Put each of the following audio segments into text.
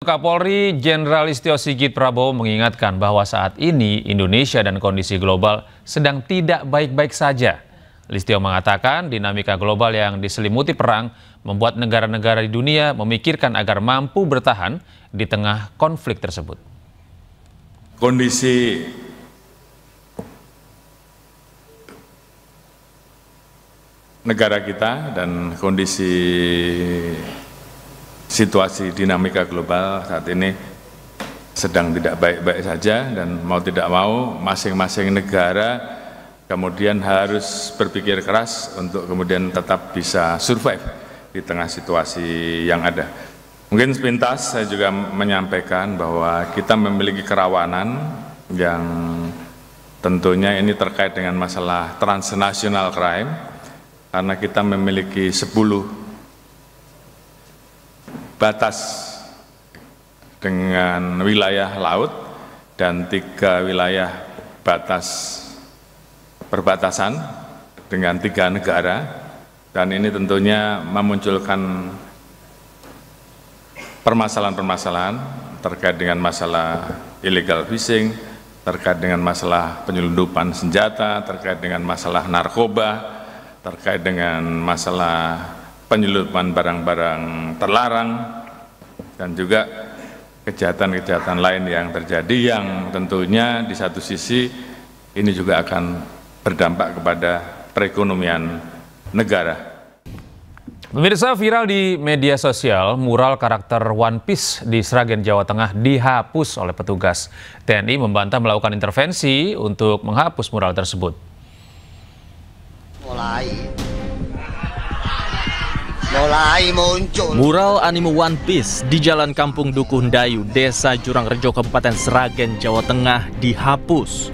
Kapolri Jenderal Listio Sigit Prabowo mengingatkan bahwa saat ini Indonesia dan kondisi global sedang tidak baik-baik saja. Listio mengatakan dinamika global yang diselimuti perang membuat negara-negara di dunia memikirkan agar mampu bertahan di tengah konflik tersebut. Kondisi negara kita dan kondisi situasi dinamika global saat ini sedang tidak baik-baik saja, dan mau tidak mau masing-masing negara kemudian harus berpikir keras untuk kemudian tetap bisa survive di tengah situasi yang ada. Mungkin sepintas saya juga menyampaikan bahwa kita memiliki kerawanan yang tentunya ini terkait dengan masalah transnational crime, karena kita memiliki 10 batas dengan wilayah laut dan 3 wilayah batas perbatasan dengan 3 negara, dan ini tentunya memunculkan permasalahan-permasalahan terkait dengan masalah illegal fishing, terkait dengan masalah penyelundupan senjata, terkait dengan masalah narkoba, terkait dengan masalah penyelundupan barang-barang terlarang, dan juga kejahatan-kejahatan lain yang terjadi yang tentunya di satu sisi ini juga akan berdampak kepada perekonomian negara. Pemirsa, viral di media sosial, mural karakter One Piece di Sragen, Jawa Tengah dihapus oleh petugas. TNI membantah melakukan intervensi untuk menghapus mural tersebut. Mulai muncul mural anime One Piece di Jalan Kampung Dukuh Dayu, Desa Jurangrejo, Kabupaten Sragen, Jawa Tengah dihapus.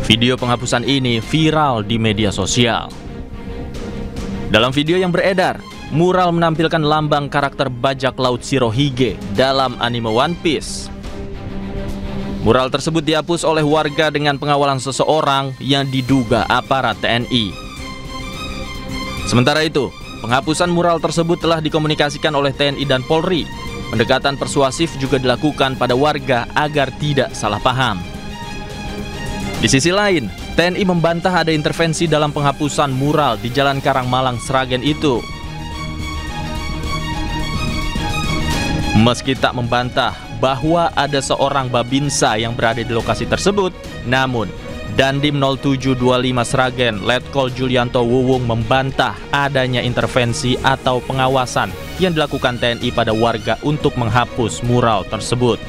Video penghapusan ini viral di media sosial. Dalam video yang beredar, mural menampilkan lambang karakter bajak laut Shirohige dalam anime One Piece. Mural tersebut dihapus oleh warga dengan pengawalan seseorang yang diduga aparat TNI. Sementara itu, penghapusan mural tersebut telah dikomunikasikan oleh TNI dan Polri. Pendekatan persuasif juga dilakukan pada warga agar tidak salah paham. Di sisi lain, TNI membantah ada intervensi dalam penghapusan mural di Jalan Karangmalang, Sragen itu. Meski tak membantah bahwa ada seorang babinsa yang berada di lokasi tersebut, namun Dandim 0725 Sragen, Letkol Julianto Wuwung membantah adanya intervensi atau pengawasan yang dilakukan TNI pada warga untuk menghapus mural tersebut.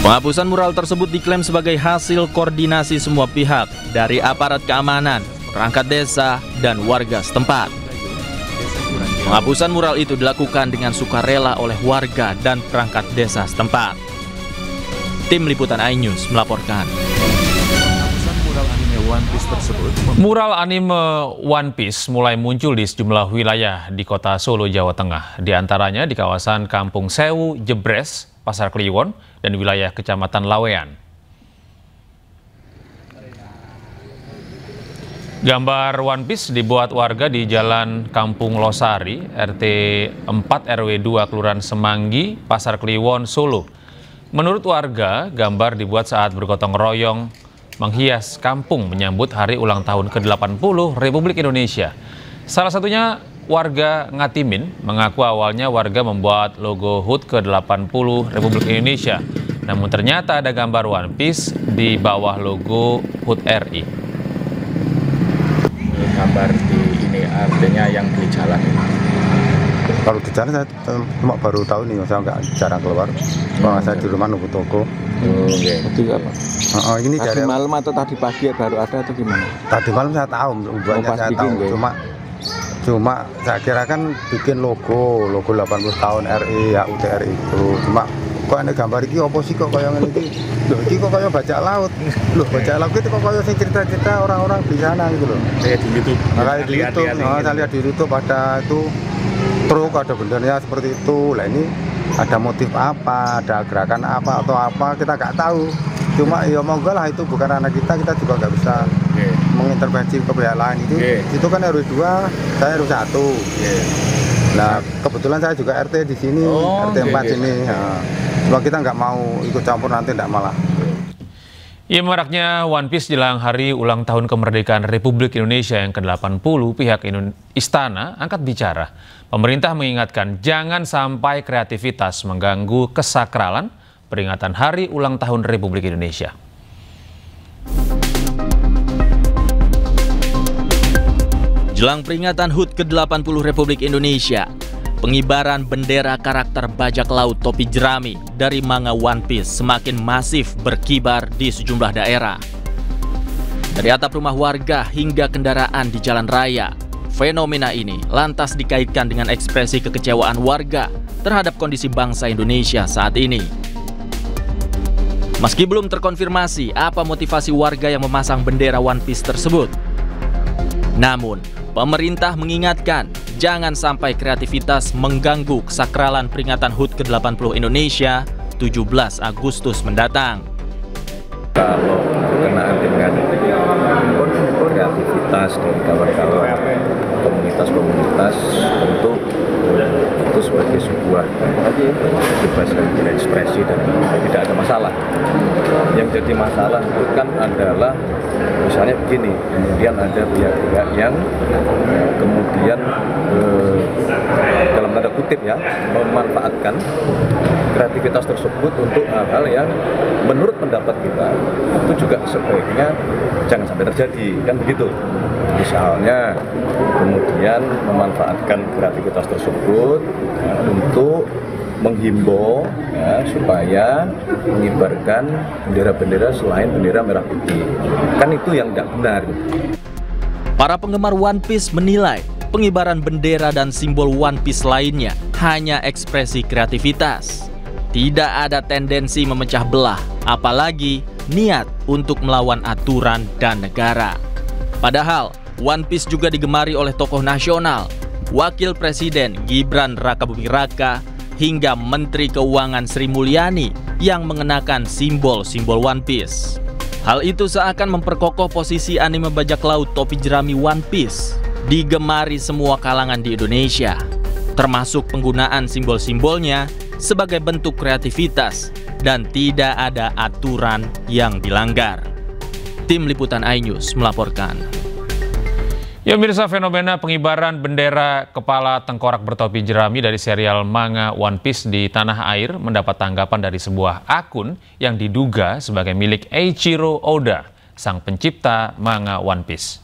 Penghapusan mural tersebut diklaim sebagai hasil koordinasi semua pihak dari aparat keamanan, perangkat desa, dan warga setempat. Penghapusan mural itu dilakukan dengan sukarela oleh warga dan perangkat desa setempat. Tim Liputan iNews melaporkan. Mural anime One Piece mulai muncul di sejumlah wilayah di kota Solo, Jawa Tengah. Di antaranya di kawasan Kampung Sewu, Jebres, Pasar Kliwon, dan wilayah Kecamatan Lawean. Gambar One Piece dibuat warga di Jalan Kampung Losari, RT 4 RW 2 Kelurahan Semanggi, Pasar Kliwon, Solo. Menurut warga, gambar dibuat saat bergotong royong menghias kampung menyambut hari ulang tahun ke-80 Republik Indonesia. Salah satunya warga Ngatimin mengaku awalnya warga membuat logo HUT ke-80 Republik Indonesia. Namun ternyata ada gambar One Piece di bawah logo HUT RI. Gambar di ini artinya yang di jalan ini. Kalau di jalan saya cuma baru tahu nih, saya nggak jarang keluar. Kalau saya di rumah nunggu toko. Itu apa? Ini tadi malam atau tadi pagi baru ada atau gimana? Tadi malam saya tahu, saya tahu. Cuma saya kira kan bikin logo 80 tahun RI, HUT RI itu. Cuma kok ada gambar ini apa sih kok kayak ini? Loh, ini kok kayak bajak laut. Loh, bajak laut itu kok kayak cerita-cerita orang-orang di sana gitu loh. Kayak di YouTube. Kayak di YouTube, saya lihat di YouTube ada itu truk, ada bendernya seperti itu. Lah ini ada motif apa, ada gerakan apa atau apa kita nggak tahu. Cuma ya monggo lah, itu bukan anak kita juga nggak bisa mengintervensi ke pihak lain itu kan RW 2, saya RW 1. Nah, kebetulan saya juga RT di sini, RT 4 sini. Nah, cuma kita nggak mau ikut campur, nanti nggak malah. Maraknya One Piece jelang hari ulang tahun kemerdekaan Republik Indonesia yang ke-80, pihak Istana angkat bicara. Pemerintah mengingatkan jangan sampai kreativitas mengganggu kesakralan peringatan hari ulang tahun Republik Indonesia. Jelang peringatan HUT ke-80 Republik Indonesia, pengibaran bendera karakter bajak laut topi jerami dari manga One Piece semakin masif berkibar di sejumlah daerah. Dari atap rumah warga hingga kendaraan di jalan raya, fenomena ini lantas dikaitkan dengan ekspresi kekecewaan warga terhadap kondisi bangsa Indonesia saat ini. Meski belum terkonfirmasi apa motivasi warga yang memasang bendera One Piece tersebut, namun pemerintah mengingatkan jangan sampai kreativitas mengganggu kesakralan peringatan HUT ke-80 Indonesia 17 Agustus mendatang. Kalau berkenaan dengan kreativitas dari kawan-kawan komunitas tentu itu sebagai sebuah kebebasan berekspresi dan tidak ada masalah. Yang jadi masalah itu kan adalah misalnya begini, kemudian ada pihak-pihak yang kemudian dalam tanda kutip ya memanfaatkan kreativitas tersebut untuk hal-hal yang menurut pendapat kita itu juga sebaiknya jangan sampai terjadi, kan begitu. Misalnya kemudian memanfaatkan kreativitas tersebut untuk menghimbau ya, supaya mengibarkan bendera-bendera selain bendera merah putih. Kan itu yang tidak benar. Para penggemar One Piece menilai pengibaran bendera dan simbol One Piece lainnya hanya ekspresi kreativitas. Tidak ada tendensi memecah belah, apalagi niat untuk melawan aturan dan negara. Padahal One Piece juga digemari oleh tokoh nasional, Wakil Presiden Gibran Rakabuming Raka, hingga Menteri Keuangan Sri Mulyani yang mengenakan simbol-simbol One Piece. Hal itu seakan memperkokoh posisi anime bajak laut topi jerami One Piece digemari semua kalangan di Indonesia, termasuk penggunaan simbol-simbolnya sebagai bentuk kreativitas dan tidak ada aturan yang dilanggar. Tim Liputan iNews melaporkan. Ya pemirsa, fenomena pengibaran bendera kepala tengkorak bertopi jerami dari serial manga One Piece di tanah air mendapat tanggapan dari sebuah akun yang diduga sebagai milik Eiichiro Oda, sang pencipta manga One Piece.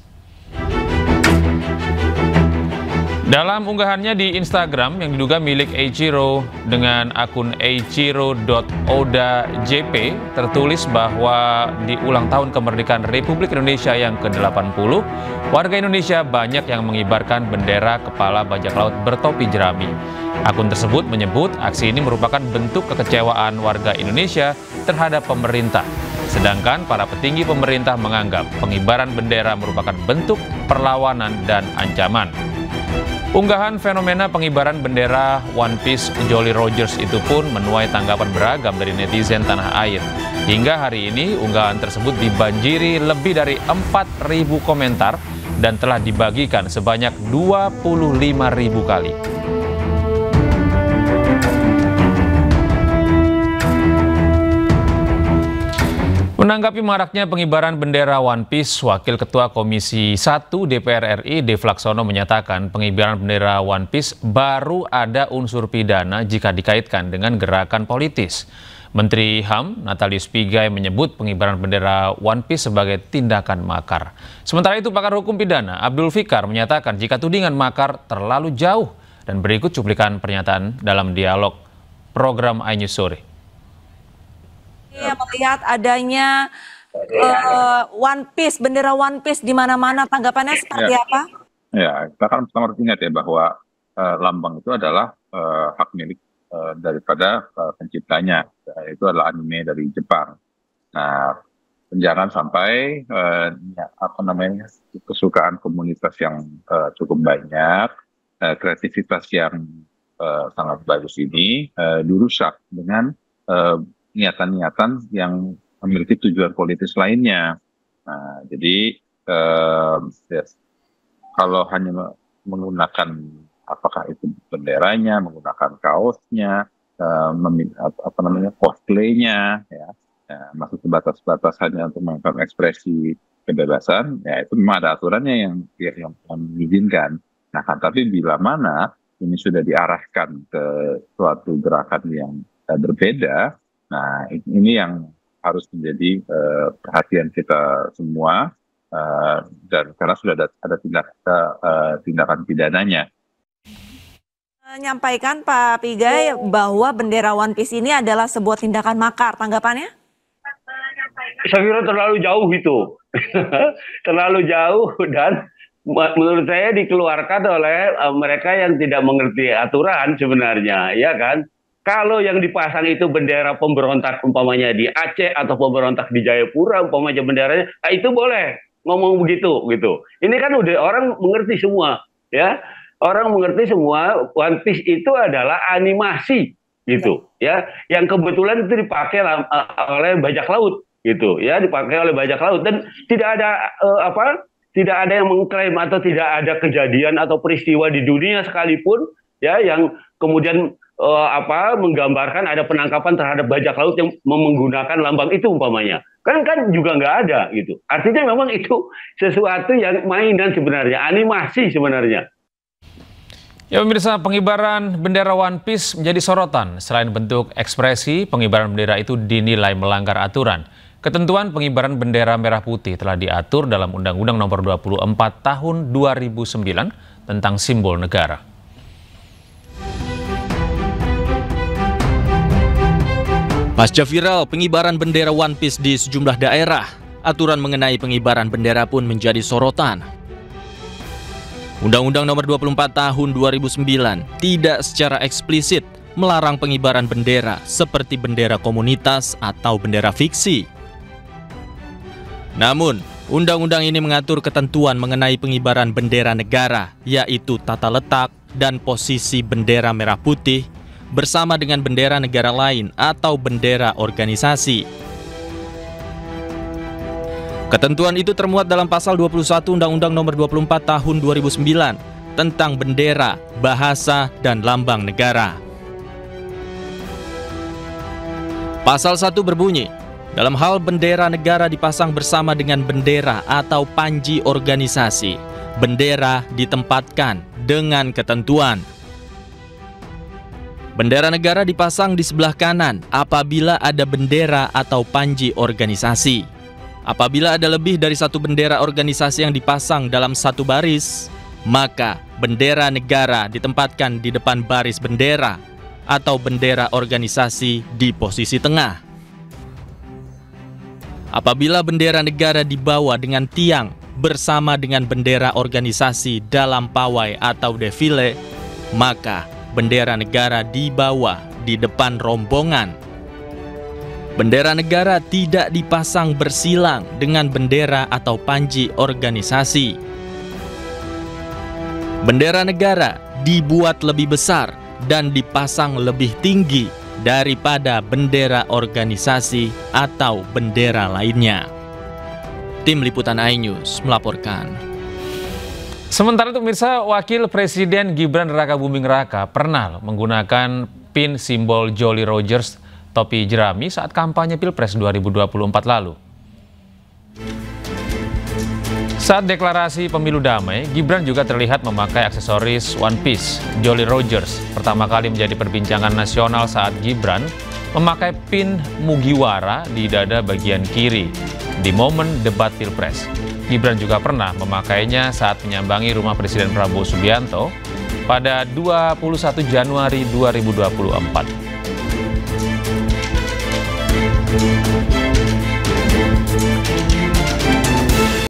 Dalam unggahannya di Instagram yang diduga milik Eiichiro dengan akun eiichiro.odajp tertulis bahwa di ulang tahun kemerdekaan Republik Indonesia yang ke-80, warga Indonesia banyak yang mengibarkan bendera kepala bajak laut bertopi jerami. Akun tersebut menyebut aksi ini merupakan bentuk kekecewaan warga Indonesia terhadap pemerintah. Sedangkan para petinggi pemerintah menganggap pengibaran bendera merupakan bentuk perlawanan dan ancaman. Unggahan fenomena pengibaran bendera One Piece Jolly Rogers itu pun menuai tanggapan beragam dari netizen tanah air. Hingga hari ini unggahan tersebut dibanjiri lebih dari 4.000 komentar dan telah dibagikan sebanyak 25.000 kali. Menanggapi maraknya pengibaran bendera One Piece, Wakil Ketua Komisi 1 DPR RI Dev Laksono menyatakan pengibaran bendera One Piece baru ada unsur pidana jika dikaitkan dengan gerakan politis. Menteri HAM Natalius Pigai menyebut pengibaran bendera One Piece sebagai tindakan makar. Sementara itu pakar hukum pidana Abdul Fikar menyatakan jika tudingan makar terlalu jauh, dan berikut cuplikan pernyataan dalam dialog program iNews Sore. Melihat adanya One Piece, bendera One Piece di mana-mana, tanggapannya seperti apa? Ya, kita kan pertama harus ingat ya bahwa lambang itu adalah hak milik daripada penciptanya, itu adalah anime dari Jepang. Nah, jangan sampai kesukaan komunitas yang cukup banyak, kreativitas yang sangat bagus ini dirusak dengan niatan-niatan yang memiliki tujuan politis lainnya. Nah, jadi ya, kalau hanya menggunakan apakah itu benderanya, menggunakan kaosnya, cosplaynya, ya, masuk sebatas hanya untuk melakukan ekspresi kebebasan, ya itu memang ada aturannya yang mengizinkan. Nah, kan tapi bila mana ini sudah diarahkan ke suatu gerakan yang berbeda, nah ini yang harus menjadi perhatian kita semua, dan karena sudah ada tindakan pidananya. Menyampaikan Pak Pigai bahwa bendera One Piece ini adalah sebuah tindakan makar, tanggapannya? Saya kira terlalu jauh itu, terlalu jauh, dan menurut saya dikeluarkan oleh mereka yang tidak mengerti aturan sebenarnya, ya kan? Kalau yang dipasang itu bendera pemberontak umpamanya di Aceh atau pemberontak di Jayapura umpamanya benderanya, itu boleh ngomong begitu gitu. Ini kan udah orang mengerti semua, ya. Orang mengerti semua One Piece itu adalah animasi gitu, ya. Yang kebetulan itu dipakai oleh bajak laut gitu, ya, dipakai oleh bajak laut, dan tidak ada tidak ada yang mengklaim atau tidak ada kejadian atau peristiwa di dunia sekalipun, ya, yang kemudian menggambarkan ada penangkapan terhadap bajak laut yang menggunakan lambang itu umpamanya. Kan juga nggak ada gitu. Artinya memang itu sesuatu yang mainan sebenarnya, animasi sebenarnya. Ya pemirsa, pengibaran bendera One Piece menjadi sorotan. Selain bentuk ekspresi, pengibaran bendera itu dinilai melanggar aturan. Ketentuan pengibaran bendera merah putih telah diatur dalam Undang-Undang Nomor 24 Tahun 2009 tentang simbol negara. Pasca viral pengibaran bendera One Piece di sejumlah daerah, aturan mengenai pengibaran bendera pun menjadi sorotan. Undang-Undang Nomor 24 Tahun 2009 tidak secara eksplisit melarang pengibaran bendera seperti bendera komunitas atau bendera fiksi. Namun, undang-undang ini mengatur ketentuan mengenai pengibaran bendera negara, yaitu tata letak dan posisi bendera merah putih bersama dengan bendera negara lain atau bendera organisasi. Ketentuan itu termuat dalam pasal 21 Undang-Undang Nomor 24 Tahun 2009 tentang bendera, bahasa, dan lambang negara. Pasal 1 berbunyi, dalam hal bendera negara dipasang bersama dengan bendera atau panji organisasi, bendera ditempatkan dengan ketentuan. Bendera negara dipasang di sebelah kanan apabila ada bendera atau panji organisasi. Apabila ada lebih dari satu bendera organisasi yang dipasang dalam satu baris, maka bendera negara ditempatkan di depan baris bendera atau bendera organisasi di posisi tengah. Apabila bendera negara dibawa dengan tiang bersama dengan bendera organisasi dalam pawai atau defile, maka bendera negara dibawa di depan rombongan. Bendera negara tidak dipasang bersilang dengan bendera atau panji organisasi. Bendera negara dibuat lebih besar dan dipasang lebih tinggi daripada bendera organisasi atau bendera lainnya. Tim Liputan iNews melaporkan. Sementara itu pemirsa, Wakil Presiden Gibran Rakabuming Raka pernah menggunakan pin simbol Jolly Rogers topi jerami saat kampanye Pilpres 2024 lalu. Saat deklarasi pemilu damai, Gibran juga terlihat memakai aksesoris One Piece Jolly Rogers. Pertama kali menjadi perbincangan nasional saat Gibran memakai pin Mugiwara di dada bagian kiri di momen debat Pilpres. Gibran juga pernah memakainya saat menyambangi rumah Presiden Prabowo Subianto pada 21 Januari 2024.